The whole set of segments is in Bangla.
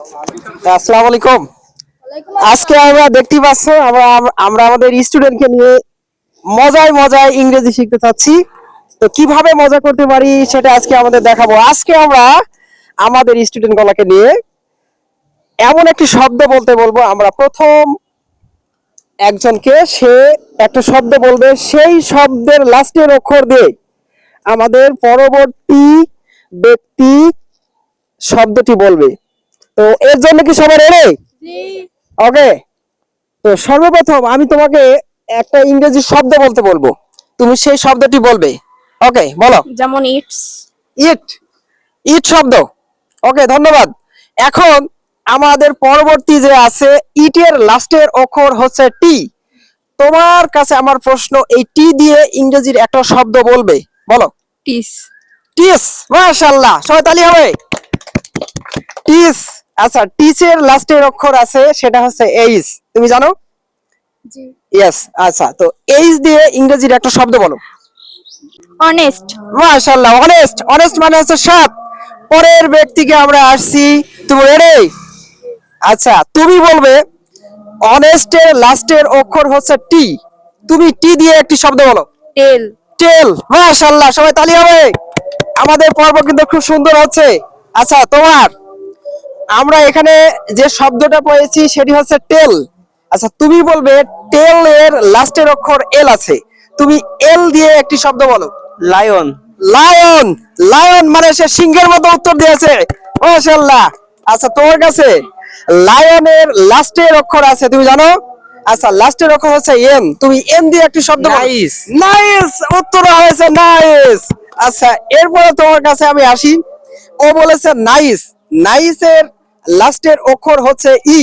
আসসালামু আলাইকুম। আজকে আমরা দেখতে পাচ্ছ আমরা আমরা আমাদের স্টুডেন্টকে নিয়ে মজায় মজায় ইংরেজি শিখতে চাচ্ছি। তো কিভাবে মজা করতে পারি সেটা আজকে আমাদের দেখাবো। আজকে আমরা আমাদের স্টুডেন্ট গুলোকে নিয়ে এমন একটি শব্দ বলতে বলবো। আমরা প্রথম একজনকে সে একটা শব্দ বলবে, সেই শব্দের লাস্টের অক্ষর দিয়ে আমাদের পরবর্তী ব্যক্তি শব্দটি বলবে। তো এর জন্য কি সবাই রেডি? ওকে। তো সর্বপ্রথম আমি তোমাকে একটা ইংরেজি শব্দ বলতে বলবো, তুমি সেই শব্দটি বলবে। ওকে, বলো। যেমন ইটস। ইট। ইট শব্দ। ওকে, ধন্যবাদ। এখন আমাদের পরবর্তী যে আছে, ইটের লাস্টের অক্ষর হচ্ছে টি। তোমার কাছে আমার প্রশ্ন, এই টি দিয়ে ইংরেজির একটা শব্দ বলবে, বলো। টিস। টিস। মাশাআল্লাহ, সবাই তালি হবে। টিস। আচ্ছা, টিসের লাস্টের অক্ষর আছে, সেটা হচ্ছে এইচ। তুমি জানো? জি। ইয়েস। আচ্ছা, তো এইচ দিয়ে ইংরেজির একটা শব্দ বলো। অনেস্ট। মাশাআল্লাহ, অনেস্ট। অনেস্ট মানে হচ্ছে সৎ। পরের ব্যক্তিকে আমরা আসছি, তুমি রেডি? আচ্ছা, তুমি বলবে অনেস্টের লাস্টের অক্ষর হচ্ছে টি। তুমি টি দিয়ে একটি শব্দ বলো। টেল। টেল। মাশাআল্লাহ, সবাই তালি হবে। আমাদের পর্ব কিন্তু খুব সুন্দর হচ্ছে। আচ্ছা, তোমার আমরা এখানে যে শব্দটা পেয়েছি সেটি হচ্ছে টেল। আচ্ছা, তুমি বলবে টেল এর লাস্টের অক্ষর এল আছে, তুমি এল দিয়ে একটি শব্দ বলো। লায়ন। লায়ন। লায়ন মানে সে সিংহের মতো উত্তর দিয়েছে। মাশাআল্লাহ। আচ্ছা, তোমার কাছে লায়নের লাস্টের অক্ষর আছে, তুমি জানো? আচ্ছা, লাস্টের অক্ষর হচ্ছে এম, তুমি এম দিয়ে একটি শব্দ বলো। নাইস। নাইস, উত্তর হয়েছে নাইস। আচ্ছা, এরপরে তোমার কাছে আমি আসি। ও বলেছে নাইস। নাইসের লাস্টের অক্ষর হচ্ছে ই,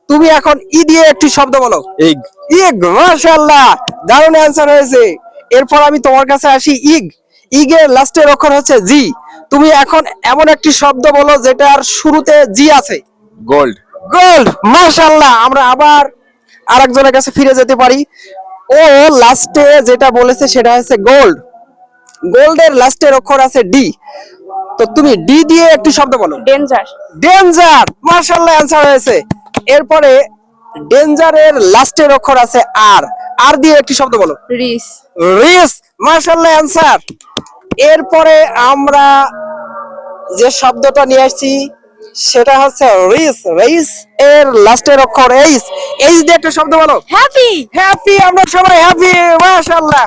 তুমি এখন ই দিয়ে একটি শব্দ বলো। এগ। ইগ। মাশাআল্লাহ, দারুণ অ্যান্সার হয়েছে। এরপর আমি তোমার কাছে আসি। ইগ। ইগের লাস্টের অক্ষর হচ্ছে জি, তুমি এখন এমন একটি শব্দ বলো যেটার শুরুতে জি আছে। গোল্ড। গোল্ড। মাশাআল্লাহ, আমরা আবার আরেকজনের কাছে ফিরে যেতে পারি। ও লাস্টে যেটা বলেছে সেটা হচ্ছে গোল্ড। গোল্ডের লাস্টের অক্ষর আছে ডি, তো তুমি ডি দিয়ে একটি শব্দ বলো। ডেঞ্জার। ডেঞ্জার। মাশাআল্লাহ, অ্যান্সার হয়েছে। এরপরে ডেঞ্জারের লাস্টের অক্ষর আছে আর, আর দিয়ে একটি শব্দ বলো। রিস। রিস। মাশাআল্লাহ, অ্যান্সার। এরপরে আমরা যে শব্দটা নিয়ে আসছি সেটা হচ্ছে রিস। রিস এর লাস্টের অক্ষর এইচ। এইচ দিয়ে একটা শব্দ বলো। হ্যাপি। হ্যাপি। আমরা সবাই হ্যাপি। মাশাআল্লাহ,